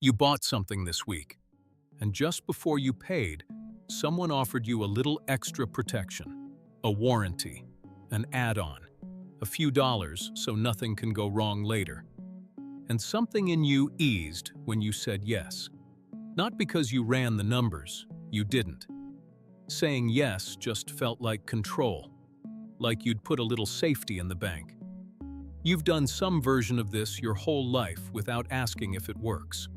You bought something this week, and just before you paid, someone offered you a little extra protection, a warranty, an add-on, a few dollars so nothing can go wrong later. And something in you eased when you said yes. Not because you ran the numbers, you didn't. Saying yes just felt like control, like you'd put a little safety in the bank. You've done some version of this your whole life without asking if it works.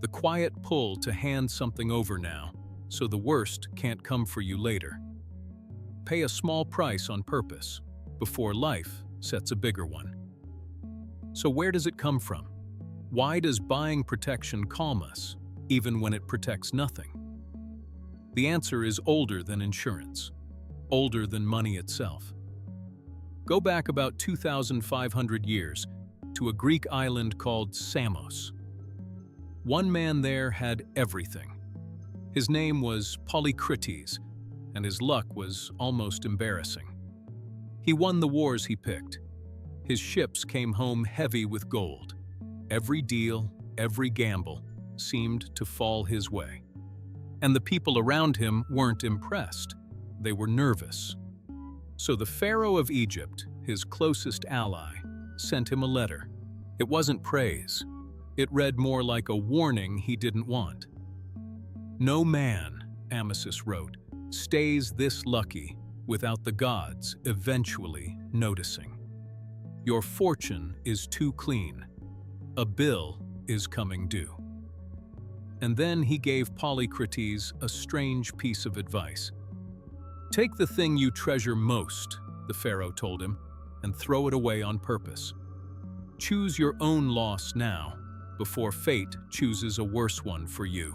The quiet pull to hand something over now, so the worst can't come for you later. Pay a small price on purpose, before life sets a bigger one. So where does it come from? Why does buying protection calm us, even when it protects nothing? The answer is older than insurance, older than money itself. Go back about 2,500 years to a Greek island called Samos. One man there had everything. His name was Polycrates, and his luck was almost embarrassing. He won the wars he picked. His ships came home heavy with gold. Every deal, every gamble seemed to fall his way. And the people around him weren't impressed. They were nervous. So the Pharaoh of Egypt, his closest ally, sent him a letter. It wasn't praise. It read more like a warning he didn't want. "No man," Amasis wrote, "stays this lucky without the gods eventually noticing. Your fortune is too clean. A bill is coming due." And then he gave Polycrates a strange piece of advice. "Take the thing you treasure most," the Pharaoh told him, "and throw it away on purpose. Choose your own loss now, before fate chooses a worse one for you."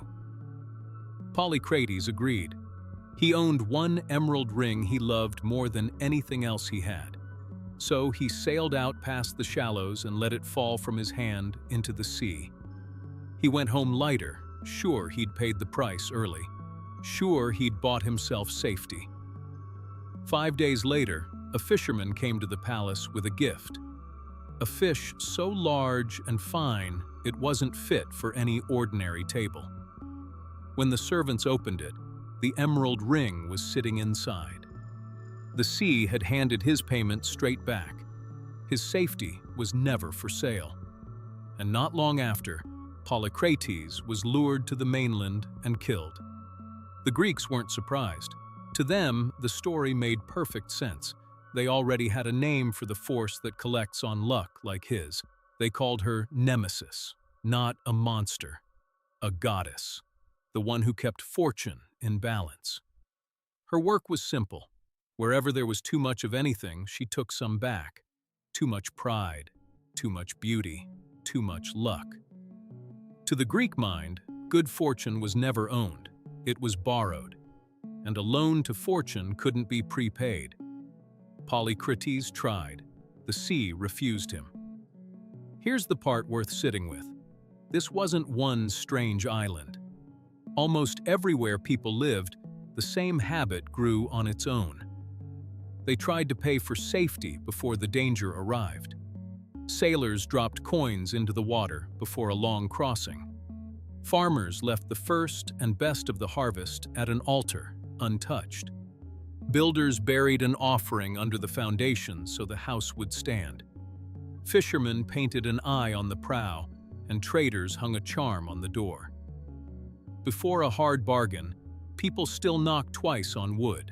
Polycrates agreed. He owned one emerald ring he loved more than anything else he had. So he sailed out past the shallows and let it fall from his hand into the sea. He went home lighter, sure he'd paid the price early, sure he'd bought himself safety. 5 days later, a fisherman came to the palace with a gift. A fish so large and fine it wasn't fit for any ordinary table. When the servants opened it, the emerald ring was sitting inside. The sea had handed his payment straight back. His safety was never for sale. And not long after, Polycrates was lured to the mainland and killed. The Greeks weren't surprised. To them, the story made perfect sense. They already had a name for the force that collects on luck like his. They called her Nemesis, not a monster, a goddess, the one who kept fortune in balance. Her work was simple. Wherever there was too much of anything, she took some back. Too much pride, too much beauty, too much luck. To the Greek mind, good fortune was never owned. It was borrowed. And a loan to fortune couldn't be prepaid. Polycrates tried. The sea refused him. Here's the part worth sitting with. This wasn't one strange island. Almost everywhere people lived, the same habit grew on its own. They tried to pay for safety before the danger arrived. Sailors dropped coins into the water before a long crossing. Farmers left the first and best of the harvest at an altar, untouched. Builders buried an offering under the foundation so the house would stand. Fishermen painted an eye on the prow, and traders hung a charm on the door. Before a hard bargain, people still knocked twice on wood.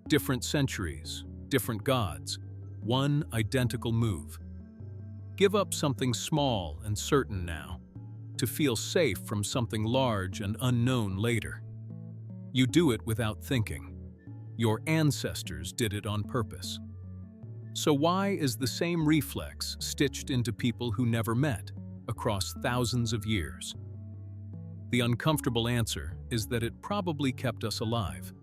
Different centuries, different gods, one identical move. Give up something small and certain now, to feel safe from something large and unknown later. You do it without thinking. Your ancestors did it on purpose. So why is the same reflex stitched into people who never met, across thousands of years? The uncomfortable answer is that it probably kept us alive.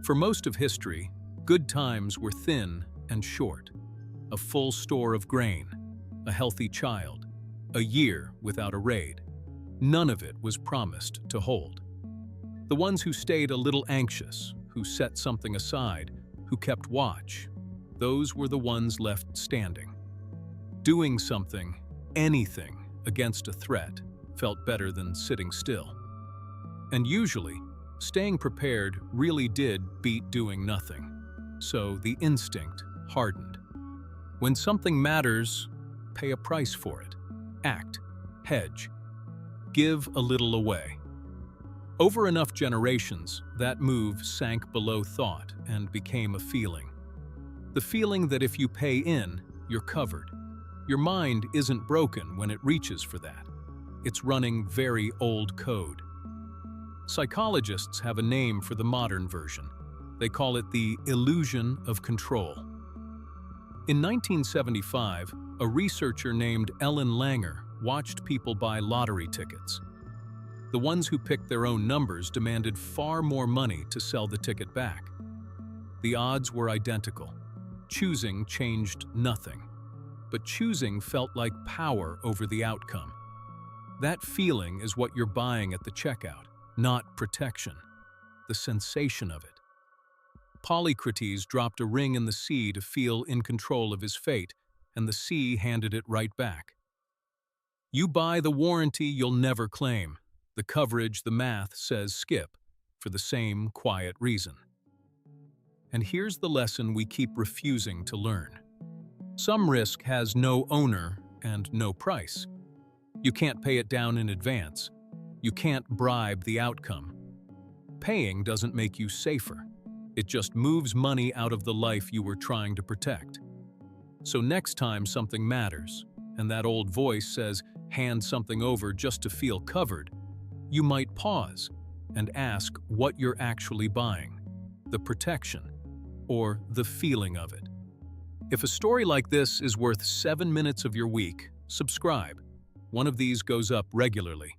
For most of history, good times were thin and short. A full store of grain, a healthy child, a year without a raid. None of it was promised to hold. The ones who stayed a little anxious, who set something aside, who kept watch, those were the ones left standing. Doing something, anything, against a threat, felt better than sitting still. And usually, staying prepared really did beat doing nothing. So the instinct hardened. When something matters, pay a price for it. Act, hedge, give a little away. Over enough generations, that move sank below thought and became a feeling. The feeling that if you pay in, you're covered. Your mind isn't broken when it reaches for that. It's running very old code. Psychologists have a name for the modern version. They call it the illusion of control. In 1975, a researcher named Ellen Langer watched people buy lottery tickets. The ones who picked their own numbers demanded far more money to sell the ticket back. The odds were identical. Choosing changed nothing, but choosing felt like power over the outcome. That feeling is what you're buying at the checkout, not protection, the sensation of it. Polycrates dropped a ring in the sea to feel in control of his fate, and the sea handed it right back. You buy the warranty you'll never claim. The coverage, the math says skip, for the same quiet reason. And here's the lesson we keep refusing to learn. Some risk has no owner and no price. You can't pay it down in advance. You can't bribe the outcome. Paying doesn't make you safer. It just moves money out of the life you were trying to protect. So next time something matters, and that old voice says, hand something over just to feel covered, you might pause and ask what you're actually buying, the protection, or the feeling of it. If a story like this is worth 7 minutes of your week, subscribe. One of these goes up regularly.